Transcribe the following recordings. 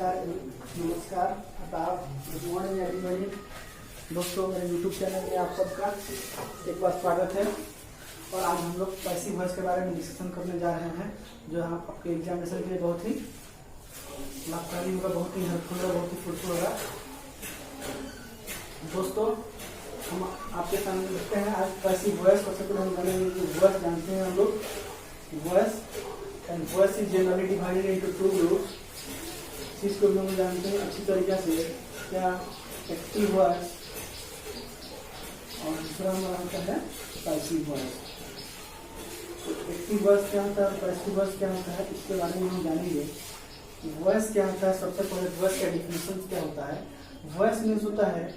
नमस्कार आदाब, good morning everybody. दोस्तों, मेरे यूट्यूब चैनल में आप सबका एक बार स्वागत है। और आज हम लोग पैसिव वॉइस के बारे में डिस्कशन करने जा रहे हैं, जो आपके एग्जामिनेशन के लिए बहुत ही लाभकारी होगा, बहुत ही हेल्पफुल होगा, बहुत ही फ्रूटफुल होगा। दोस्तों, हम आपके सामने देखते हैं आज पैसिव वॉइस। सबसे पहले हम जानेंगे कि वॉइस जानते हैं हम लोग। Voice and voice is generally divided into two groups. इसको हम लोग जानते हैं अच्छी तरीके से, क्या एक्टिव वॉइस और दूसरा हमारा होता है पैसिव वॉइस। एक्टिव वॉइस क्या होता है, पैसिव वॉइस क्या होता है, इसके बारे में हम जानेंगे। वॉइस क्या होता है, सबसे पहले वॉइस का डिफिनेशन क्या होता है। वॉइस मीन्स होता है,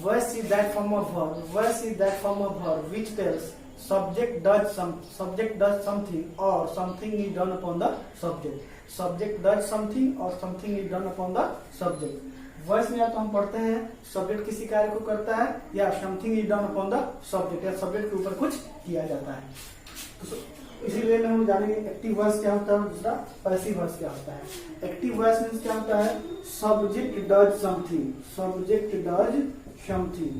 voice is that form of verb, voice is that form of verb which tells subject does something or something is done upon the subject does something or something is done upon the subject। Voice में या तो हम पढ़ते हैं subject किसी कार्य को करता है, या something is done upon the subject, या सब्जेक्ट के ऊपर कुछ किया जाता है। तो इसीलिए हम जानेंगे एक्टिव वॉइस क्या होता है, दूसरा पैसिव वॉइस क्या होता है। एक्टिव वॉइस मीन्स क्या होता है, subject does something, subject does something.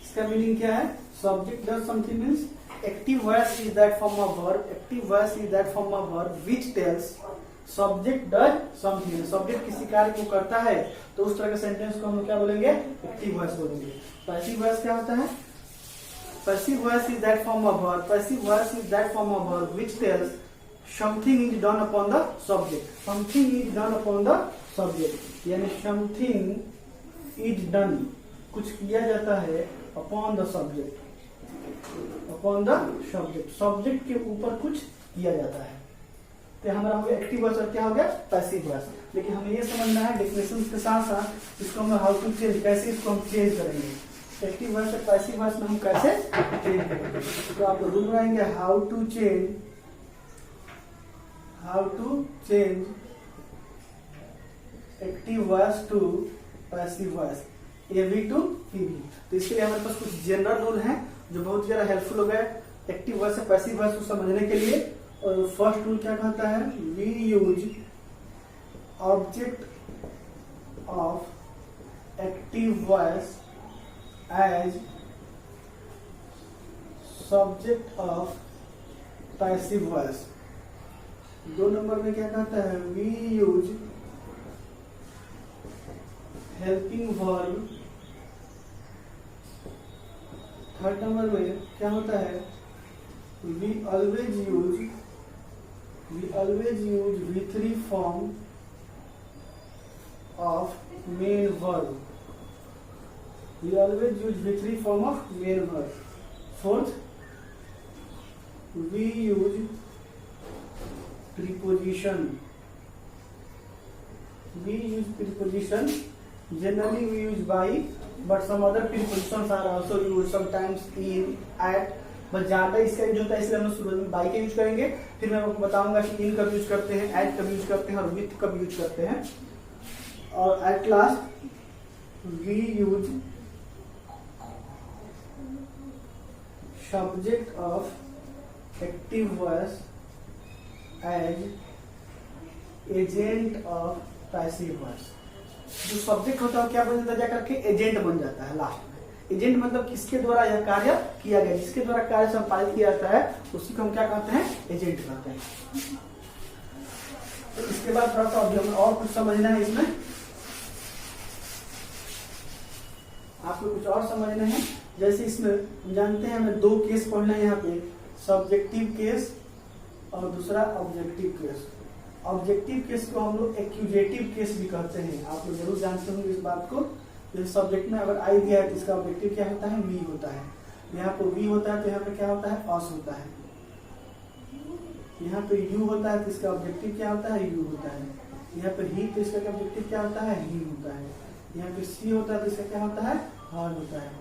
इसका मीनिंग क्या है, subject does something means active voice is that form of verb, active voice is that form of verb which tells subject does something। subject किसी कार्य को करता है तो उस तरह के सेंटेंस को हम क्या बोलेंगे, एक्टिव वॉइस बोलेंगे। पैसिव वॉइस क्या होता है, passive voice is that form of verb, passive voice is that form of verb which tells something is done upon the subject, something is done upon the subject, यानी something is done, कुछ किया जाता है upon the subject, upon the subject, subject के ऊपर कुछ किया जाता है। तो हमारा हो गया एक्टिव वॉइस और क्या हो गया, पैसिव वॉइस। लेकिन हमें ये समझना है डेफिनेशन के साथ साथ इसको हम हाउ टू चेंज, कैसे इसको हम चेंज करेंगे। एक्टिव वॉइस और पैसिव वॉइस में हम कैसे चेंज करेंगे, तो आप रूल बनाएंगे how to change active voice to passive voice, AV to PV. तो इसके लिए हमारे पास कुछ जनरल रूल हैं जो बहुत ज्यादा हेल्पफुल हो गए एक्टिव वॉइस से पैसिव वॉइस को समझने के लिए। और फर्स्ट रूल क्या कहता है, we use object of active voice as subject of passive voice. 2 number में क्या कहता है, we use helping verb. 3rd number में क्या होता है, we always use V3 form of main verb, we always use V3 form of main verb। 4th, we use preposition, generally we use by, but some other prepositions are also used, sometimes in, at, बस ज्यादा इसका use होता है, इसलिए हम शुरू में by का यूज करेंगे। फिर मैं आपको बताऊंगा कि इन कब यूज करते हैं, एट कब यूज करते हैं और विथ कब यूज करते हैं। और at last we use subject of active voice as agent of passive voice. जो सब्जेक्ट होता है क्या बन जाता है, जाकर के एजेंट बन जाता है लास्ट में। एजेंट मतलब किसके द्वारा यह कार्य किया गया, जिसके द्वारा कार्य संपादित किया जाता है उसी को हम क्या कहते हैं, एजेंट कहते हैं। तो इसके बाद थोड़ा सा अभी हमें और कुछ समझना है, इसमें आपको कुछ और समझना है। जैसे इसमें हम जानते हैं हमें 2 केस पढ़ना है यहाँ पे, सब्जेक्टिव केस और दूसरा ऑब्जेक्टिव केस। ऑब्जेक्टिव केस को हम लोग एक्यूजेटिव केस भी कहते हैं, आप लोग जरूर जानते होंगे इस बात को। तो सब्जेक्ट में अगर आई दिया है तो इसका ऑब्जेक्टिव क्या होता है, वी होता है। यहाँ पे वी होता है तो यहाँ पे क्या होता है, अस होता है। यहाँ पे यू होता है तो इसका ऑब्जेक्टिव क्या होता है, यू होता है। यहाँ पे ही तो इसका ऑब्जेक्टिव क्या होता है, ही होता है। यहाँ पे सी होता है तो इसका क्या होता है, हर होता है।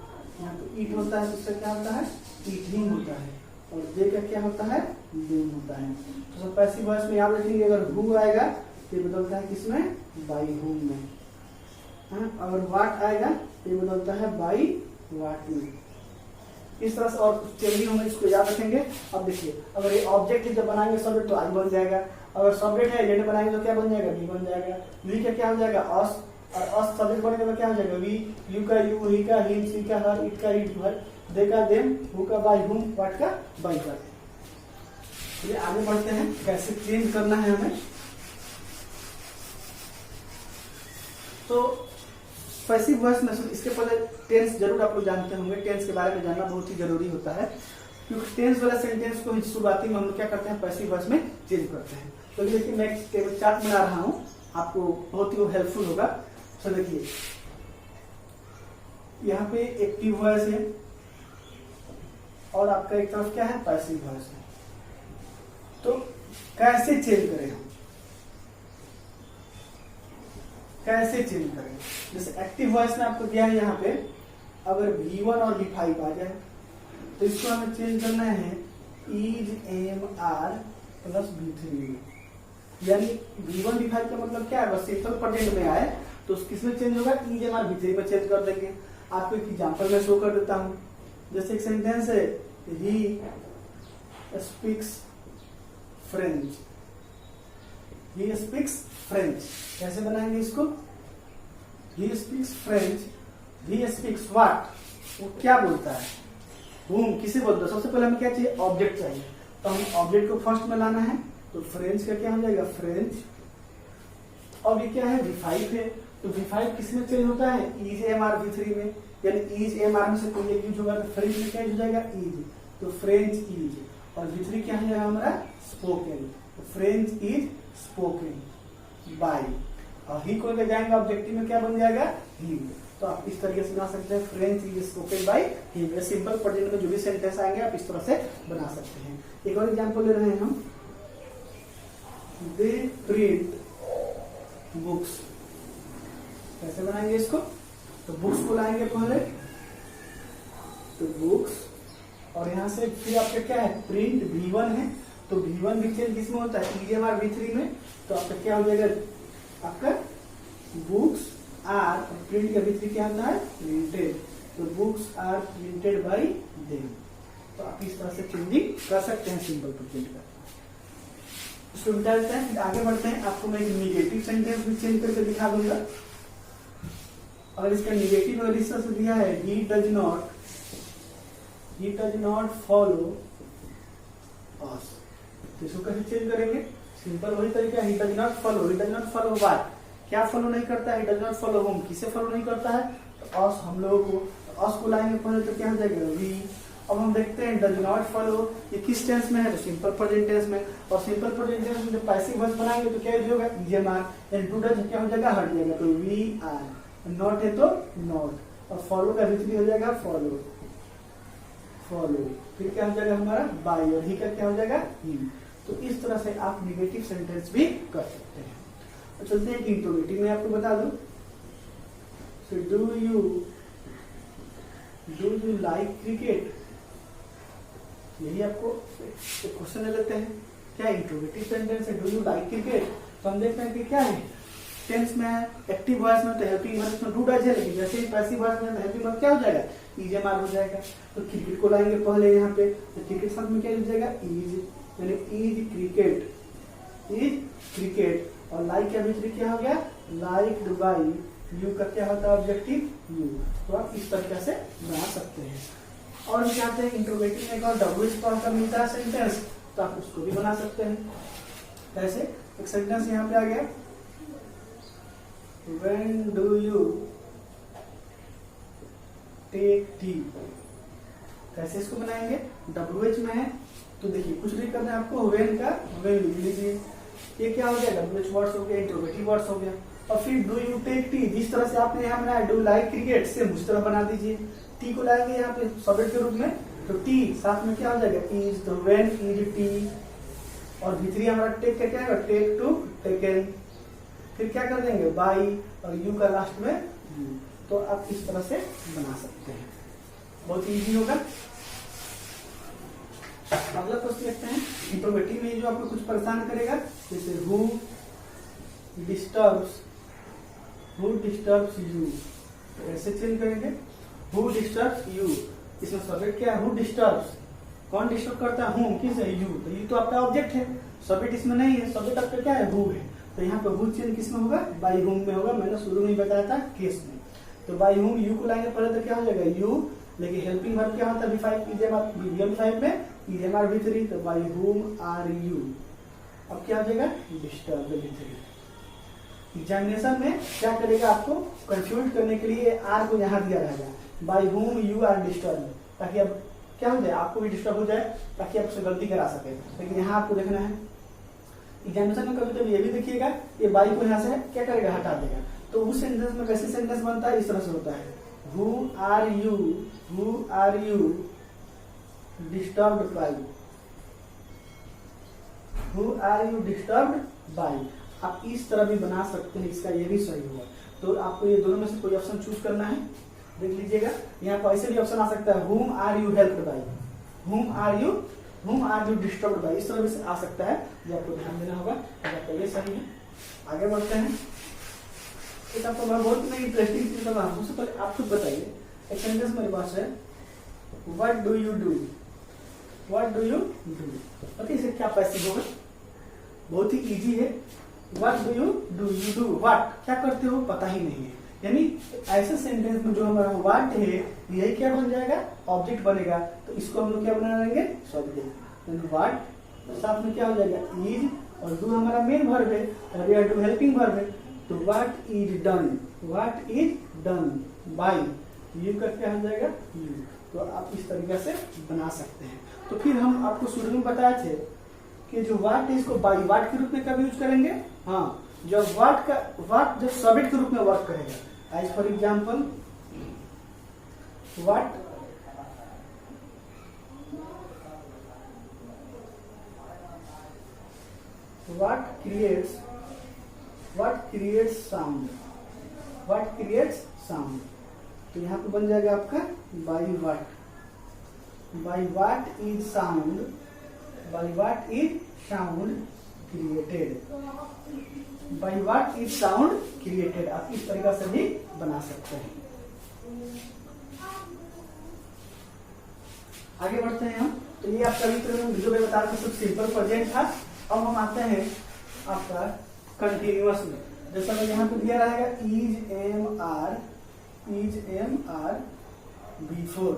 यहाँ पे ईट होता है तो इसका क्या होता है, ईटिंग होता है। और जे का क्या होता है, डूइंग होता है। तो पैसिव वॉइस में याद रखेंगे, अगर हु आएगा तो ये बदलता है किसमें, बाई हुम में। अगर वाट आएगा तो ये बदलता है बाई वाट में। इस तरह से और कुछ चेंजिंग होंगे, इसको याद रखेंगे। अब देखिए, अगर ये ऑब्जेक्ट जब बनाएंगे सब्जेक्ट तो आई बन जाएगा, अगर सब्जेक्ट है जेड बनाएंगे तो क्या बन जाएगा, वी बन जाएगा। वी का क्या हो जाएगा, अस, और अस सब्जेक्ट बनेगा तो क्या हो जाएगा, वी। यू का यू, ही का हिम, सी का हर, इट का इट, हर, दे का देम, हु का बाय हुम, व्हाट का बाय का। चलिए आगे बढ़ते हैं, कैसे चेंज करना है हमें। तो पैसिव वॉइस में इसके पहले टेंस जरूर आप लोग जानते होंगे, टेंस के बारे में जानना बहुत ही जरूरी होता है, क्योंकि टेंस वाला सेंटेंस को शुरुआती में हम लोग क्या करते हैं, पैसिव वॉइस में चेंज करते हैं। तो देखिए मैं टेबल चार्ट बना रहा हूँ, आपको बहुत ही हेल्पफुल होगा। तो देखिए यहाँ पे एक्टिव वॉइस है और आपका एक तरफ क्या है, पैसिव वॉइस है। तो कैसे चेंज करें हम, कैसे चेंज करें। जैसे एक्टिव वॉइस में आपको दिया है यहाँ पे, अगर V1 और V5 आ जाए तो इसको हमें चेंज करना है is M R plus V3, यानी V1 V5 का मतलब क्या है, बस सिंपल प्रेजेंट में आए तो किसमें चेंज होगा, इज एम आर V3 में चेंज कर देंगे। आपको एक एग्जांपल में शो कर देता हूँ। जैसे एक सेंटेंस है, he speaks French, he speaks French, कैसे बनाएंगे इसको, he speaks French, he speaks what, वो क्या बोलता है, whom किसे बोलता है। सबसे पहले हमें क्या चाहिए, ऑब्जेक्ट चाहिए, तो हम ऑब्जेक्ट को फर्स्ट में लाना है, तो फ्रेंच का क्या हो जाएगा, फ्रेंच। अब ये क्या है, V5 है, तो V5 किसमें चेंज होता है, इज एम आर V3 में, यानी इज एम आर में से कोई एक यूज होगा तो फ्रेंच में क्या हो जाएगा, इज, तो फ्रेंच इज, और V3 क्या हो जाएगा हमारा, स्पोकन, तो फ्रेंच इज स्पोकन बाय, और ही को लेकर जाएंगे ऑब्जेक्टिव में क्या बन जाएगा, ही। तो आप इस तरीके से बना सकते हैं, French is spoken by he. Simple present में जो भी सेंटेंस आएंगे आप इस तरह से बना सकते हैं। एक और एग्जांपल ले रहे हैं हम, दे प्रिंट बुक्स, कैसे बनाएंगे इसको, तो बुक्स को लाएंगे पहले, तो बुक्स, और यहाँ से फिर आपका क्या है, प्रिंट V1 है, तो V1 भी चेंज किसमें होता है, EMR V3 में, तो आपका क्या हो जाएगा, आपका बुक्स आर, प्रिंट का V3 क्या होता है, प्रिंटेड, तो books are printed by them. तो आप इस तरह से चेंजिंग कर सकते हैं सिंपल प्रेजेंट का। इसको मिटा देते हैं, फिर आगे बढ़ते हैं। आपको मैं निगेटिव सेंटेंस भी चेंज करके दिखा दूंगा। और इसका निगेटिव अगर इस तरह से दिया है, he does not follow us, तो इसको कैसे चेंज करेंगे, सिंपल वही तरीका, he does not follow what, क्या फॉलो नहीं करता है, he does not follow home, किसे फॉलो नहीं करता है, तो अस, हम लोगों को, तो अस को लाएंगे पहले तो क्या हो जाएगा, वी। अब हम देखते हैं डज नॉट फॉलो ये किस टेंस में है, तो सिंपल प्रेजेंट टेंस में, और सिंपल प्रेजेंट टेंस में जब पैसिव वॉइस बनाएंगे तो क्या यूज होगा, इजएमआर, यानी टू डज क्या हो जाएगा, हट जाएगा, तो वी आर, नॉट है तो नॉट, और फॉलो का V3 हो जाएगा फॉलो, फिर क्या हो जाएगा हमारा बाय, और ही का क्या हो जाएगा, ही। तो इस तरह से आप निगेटिव सेंटेंस भी कर सकते हैं। तो चलते हैं इंट्रोगेटिव में, आपको बता दूं, so do you like cricket, यही आपको क्वेश्चन ले लेते हैं, क्या इंट्रोगेटिव सेंटेंस है, डू यू लाइक क्रिकेट, तो हम देखते हैं कि क्या है, टेंस में है, एक्टिव वॉइस में तो हेल्पिंग वर्ब में डू डज है, लेकिन जैसे ही पैसिव वॉइस में हेल्पिंग वर्ब क्या हो जाएगा, इजएमआर हो जाएगा। तो क्रिकेट को लाएंगे पहले यहाँ पे, तो क्रिकेट शब्द में क्या हो जाएगा, इज, यानी इज क्रिकेट, और लाइक का V3 क्या हो गया, लाइक बाय, यू का क्या होता है ऑब्जेक्टिव, यू। तो आप इस तरीके से बना सकते हैं। और भी चाहते हैं इंट्रोगेटिव में एक और WH फॉर्म का मिलता है सेंटेंस, तो आप उसको भी बना सकते हैं। कैसे, एक सेंटेंस यहाँ पे आ गया, When do you take tea, कैसे इसको बनाएंगे, WH में है, तो देखिए कुछ नहीं करना है आपको, when का when लिख लीजिए, ये क्या हो गया, WH वर्ड्स हो गया, इंट्रोगेटिव वर्ड्स हो गया। और फिर डू यू टेक टी, जिस तरह से आपने यहाँ बनाया डू लाइक क्रिकेट, से उस तरह बना दीजिए। टी को लाएंगे यहाँ पे सब्जेक्ट के रूप में, तो टी साथ में क्या हो जाएगा, इज, तो व्हेन इज टी, और V3 हमारा टेक का क्या है, टेक टू टेकन, फिर क्या कर देंगे बाई, और यू का लास्ट में यू। तो आप इस तरह से बना सकते हैं, बहुत इजी होगा। अगला क्वेश्चन देखते हैं, इंट्रोगेटिव में जो आपको कुछ परेशान करेगा, जैसे हु डिस्टर्ब्स यू, तो ऐसे चेंज करेंगे, हु डिस्टर्ब्स यू, इसमें सब्जेक्ट क्या है, हु डिस्टर्ब्स, कौन डिस्टर्ब करता है, हूम किस है, यू, तो यू तो आपका ऑब्जेक्ट है, सब्जेक्ट इसमें नहीं है, सब्जेक्ट आपका क्या है, हु है, तो यहाँ पे हु चेंज किस में होगा, बाई हुम में होगा, मैंने शुरू में ही बताया था केस में। तो बाई हुम यू को लाएंगे पहले तो क्या हो जाएगा यू, लेकिन हेल्पिंग वर्ब क्या होता है V5 V5 में EMR V3, तो बाई हुम आर यू, अब क्या हो जाएगा डिस्टर्ब V3। एग्जामिनेशन में क्या करेगा, आपको कंफ्यूज करने के लिए आर को यहाँ दिया रहेगा, by whom you are disturb, ताकि अब क्या हो जाए, आपको भी डिस्टर्ब हो जाए, ताकि आपसे गलती करा सके। लेकिन यहाँ आपको देखना है एग्जामिनेशन में कभी कभी ये भी देखिएगा, ये बाई को यहाँ से क्या करेगा, हटा देगा, तो उस सेंटेंस में कैसे सेंटेंस बनता है, इस तरह से होता है, who are you disturbed by, who are you disturbed by, आप इस तरह भी बना सकते हैं, इसका ये भी सही होगा। तो आपको ये दोनों में से कोई ऑप्शन चूज करना है, देख लीजिएगा, यहाँ पर ऐसे भी ऑप्शन आ सकता है, whom are you helped by, whom are you disturbed by, इस तरह भी आ सकता है, जो आपको ध्यान देना होगा। आपका ये सही है। आगे बढ़ते हैं, एक आपको बहुत नई इंटरेस्टिंग चीज बता रहा हूँ। सबसे पहले आप खुद बताइए, एक सेंटेंस मेरे पास है, व्हाट डू यू डू, पता है इसे क्या पैसिव होगा, बहुत ही इजी है, what do you do what, क्या करते हो पता ही नहीं है, यानी ऐसे सेंटेंस में जो हमारा व्हाट है यही क्या बन जाएगा, ऑब्जेक्ट बनेगा, तो इसको हम लोग क्या बना लेंगे, सब्जेक्ट। व्हाट साथ में क्या हो जाएगा, इज, और डू हमारा मेन वर्ब है, और यह डू हेल्पिंग वर्ब है, तो what is done by you का क्या हो जाएगा, यू। तो आप इस तरीके से बना सकते हैं। तो फिर हम आपको शुरू में बताए थे कि जो व्हाट है इसको बाय व्हाट के रूप में कब यूज करेंगे, हाँ, जब व्हाट जब सब्जेक्ट के रूप में वर्क करेगा। As for example, what creates sound, तो यहाँ पे बन जाएगा आपका by what is sound created, by what is sound created, आप इस तरीका से भी बना सकते हैं। आगे बढ़ते हैं हम। तो ये आपका वीडियो में बता रहे सब सिंपल प्रेजेंट था। अब हम आते हैं आपका कंटिन्यूअस में। जैसा कि यहाँ पे दिया रहेगा इज एम आर बिफोर,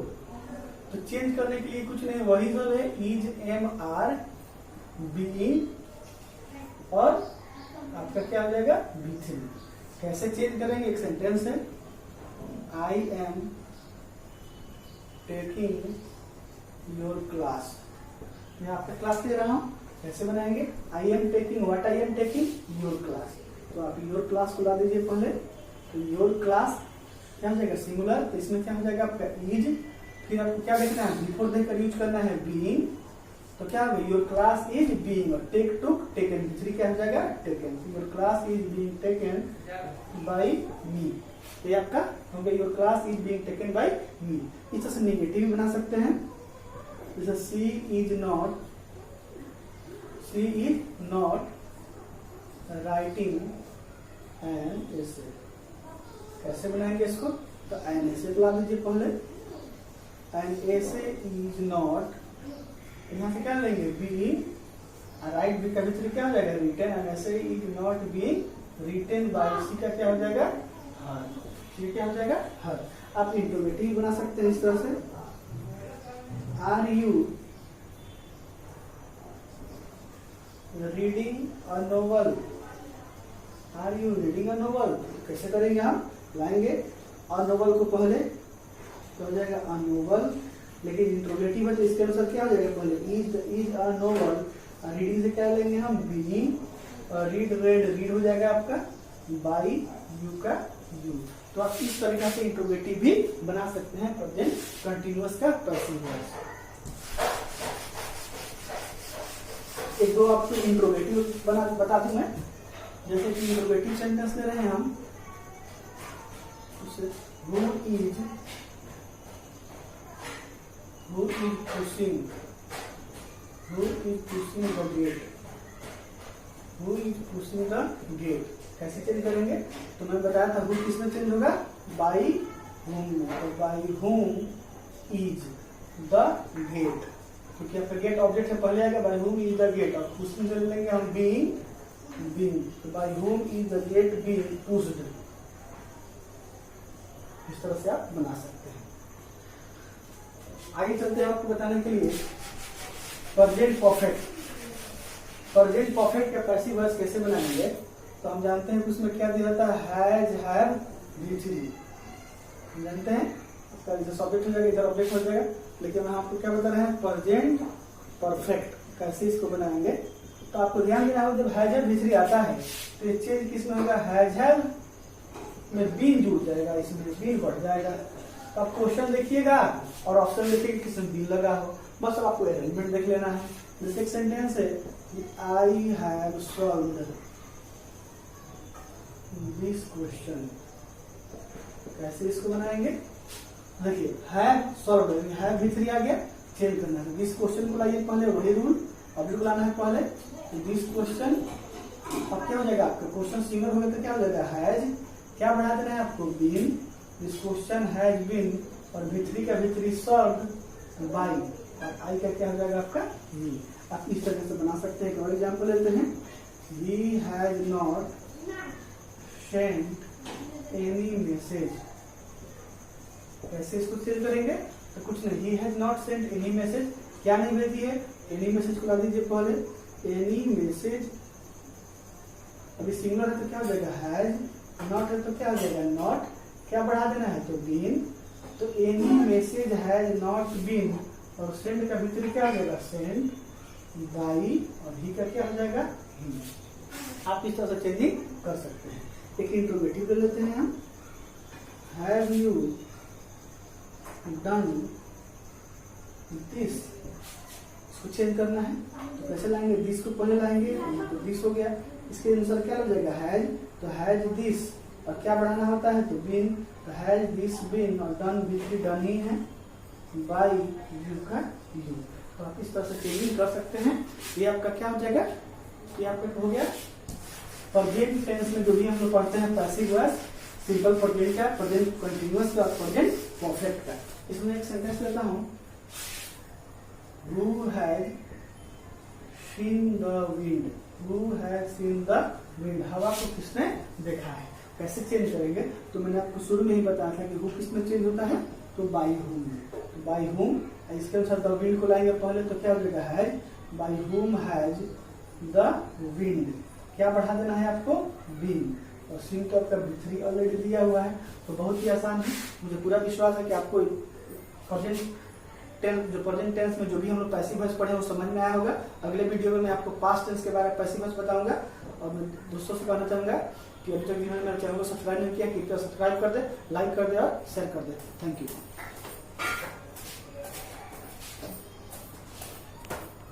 तो चेंज करने के लिए कुछ नहीं, वही सब है, इज एम आर बीइंग और आपका क्या हो जाएगा B3। कैसे चेंज करेंगे, एक सेंटेंस है, I am taking your class, मैं आपका क्लास ले रहा हूं, कैसे बनाएंगे, I am taking your class, तो आप योर क्लास को ला दीजिए पहले, तो योर क्लास क्या हो जाएगा सिंगुलर, तो इसमें क्या हो जाएगा आपका इज, फिर आपको क्या देखना है, बिफोर देकर यूज करना है बीइंग, तो क्या होगा योर क्लास इज बीइंग, और टेक टुक टेकन, दूसरी क्या हो जाएगा taken, your class is being taken by me, तो ये आपका हो गया your class is being taken by me. इस तरह से नेगेटिव बना सकते हैं, जैसे C is not writing an essay, कैसे बनाएंगे इसको, तो एन एसे ला दीजिए पहले, एन एसे इज नॉट, यहाँ से क्या लेंगे बीइंग, राइट बी का भीतर क्या हो जाएगा written, and essay is not being written by, C का क्या हो जाएगा हर, ये क्या हो जाएगा हर। आप इंटरोगेटिव बना सकते हैं इस तरह से, are you reading a novel, are you reading a novel, कैसे करेंगे, हम लाएंगे अ नोवेल को पहले, तो हो जाएगा अ नोवेल, लेकिन इंट्रोगेटिव है तो इसके अनुसार क्या हो जाएगा, पहले इज अ नोवेल, रीडिंग से क्या लेंगे हम बीइंग, रीड हो जाएगा आपका बाय यू का यू। तो आप इस तरीके से इंट्रोगेटिव भी बना सकते हैं प्रेजेंट कंटिन्यूअस का पैसिव वॉइस। एक दो आपको इंट्रोगेटिव बता दूं मैं, जैसे कि इंट्रोगेटिव सेंटेंस ले रहे हैं हम, who is pushing the gate, कैसे चेंज करेंगे, तो मैं बताया था हु किसमें चेंज होगा, बाय हुम में, तो by whom is the gate, क्योंकि आपका गेट ऑब्जेक्ट है, पहले आएगा bye whom is the gate, और उसमें ले लेंगे हम बीइंग, तो by whom is the gate being pushed. इस तरह से आप बना सकते हैं। आगे चलते हैं आपको बताने के लिए प्रेजेंट परफेक्ट। प्रेजेंट परफेक्ट का पैसिव वॉइस कैसे बनाएंगे, तो हम जानते हैं कि उसमें क्या दिया जाता है, हैज, हैव, बीन, जानते हैं। इसका इधर सब्जेक्ट हो जाएगा, इधर ऑब्जेक्ट हो जाएगा, लेकिन हम आपको क्या बता रहे हैं, प्रेजेंट परफेक्ट कैसे इसको बनाएंगे। तो आपको ध्यान देना होगा, जब हैज हैव भी आता है तो ये चेंज किस में होगा, हैज हैव में बीन जुड़ जाएगा, इसमें बीन बढ़ जाएगा। तो आप क्वेश्चन देखिएगा और ऑप्शन देखिएगा किसमें बीन लगा हो, बस अब आपको अरेंजमेंट देख लेना है। जैसे एक सेंटेंस है, I have solved this question, कैसे इसको बनाएंगे, देखिए हैव सॉल्व्ड, हैव भी 3 आ गया, चेंज करना है। दिस क्वेश्चन को लाइए पहले, वही रूल ऑब्जेक्ट लाना है पहले, तो दिस क्वेश्चन, अब क्या हो जाएगा आपका क्वेश्चन सिंगल हो गया तो क्या हो जाएगा, हैज, क्या बढ़ा देना है आपको, been, this question has been, और V3 का V3 सॉल्व्ड बाय, और आई का क्या हो जाएगा आपका वी। आप इस तरह से बना सकते हैं। एक और एग्जाम्पल लेते हैं, he has not sent any message, कैसे इसको चेंज करेंगे, तो कुछ नहीं, he has not sent any message, क्या नहीं भेजी है, एनी मैसेज को ला दीजिए पहले, एनी मैसेज, अभी सिंगल है तो क्या हो जाएगा, हैज, नॉट है तो क्या हो जाएगा, नॉट, क्या बढ़ा देना है तो बीन, तो any message has not been, और सेंड का भीतर क्या हो जाएगा, सेंड बाई, और ही का क्या हो जाएगा, ही। आप इस तरह से चेंजिंग कर सकते हैं। एक इंट्रोगेटिव ले लेते हैं हम, हैव यू डन दिस, इसको चेंज करना है तो कैसे लाएंगे, दिस को पहले लाएंगे तो दिस हो गया, इसके अनुसार क्या लग जाएगा, हैज, तो हैज दिस, और क्या बढ़ाना होता है तो बीन, तो हैज दिस बीन, और डन भी डन ही है, बाई यू का यू। तो आप इस तरह से चेंजिंग कर सकते हैं। ये आपका क्या हो जाएगा, ये आपका हो गया प्रेजेंट टेंस में जो भी हम लोग पढ़ते हैं पैसिव वॉइस, सिंपल प्रेजेंट का, प्रेजेंट कंटिन्यूअस का, प्रेजेंट परफेक्ट का। इसमें एक सेंटेंस लेता हूं, Who has seen the wind? Who has seen the wind? हवा को किसने देखा है, कैसे चेंज करेंगे, तो मैंने आपको शुरू में ही बताया था कि who किस में चेंज होता है, तो by whom, तो by whom, इसके अनुसार the wind को लाएंगे पहले तो क्या हो जाएगा, has, by whom has the wind, क्या बढ़ा देना है आपको, been, और seen तो आपका V3 ऑलरेडी दिया हुआ है, तो बहुत ही आसान है। मुझे पूरा विश्वास है कि आपको जो प्रेजेंट टेंस में जो भी हम लोग पैसिव वॉइस पढ़े वो समझ में आया होगा। अगले वीडियो में मैं आपको पास्ट टेंस के बारे में पैसिव वॉइस बताऊंगा। और मैं दोस्तों से कहना चाहूंगा कि अभी तक जिन्होंने मेरे चैनल को सब्सक्राइब नहीं किया, कृपया सब्सक्राइब कर दे, लाइक कर दे और शेयर कर दे। Thank you.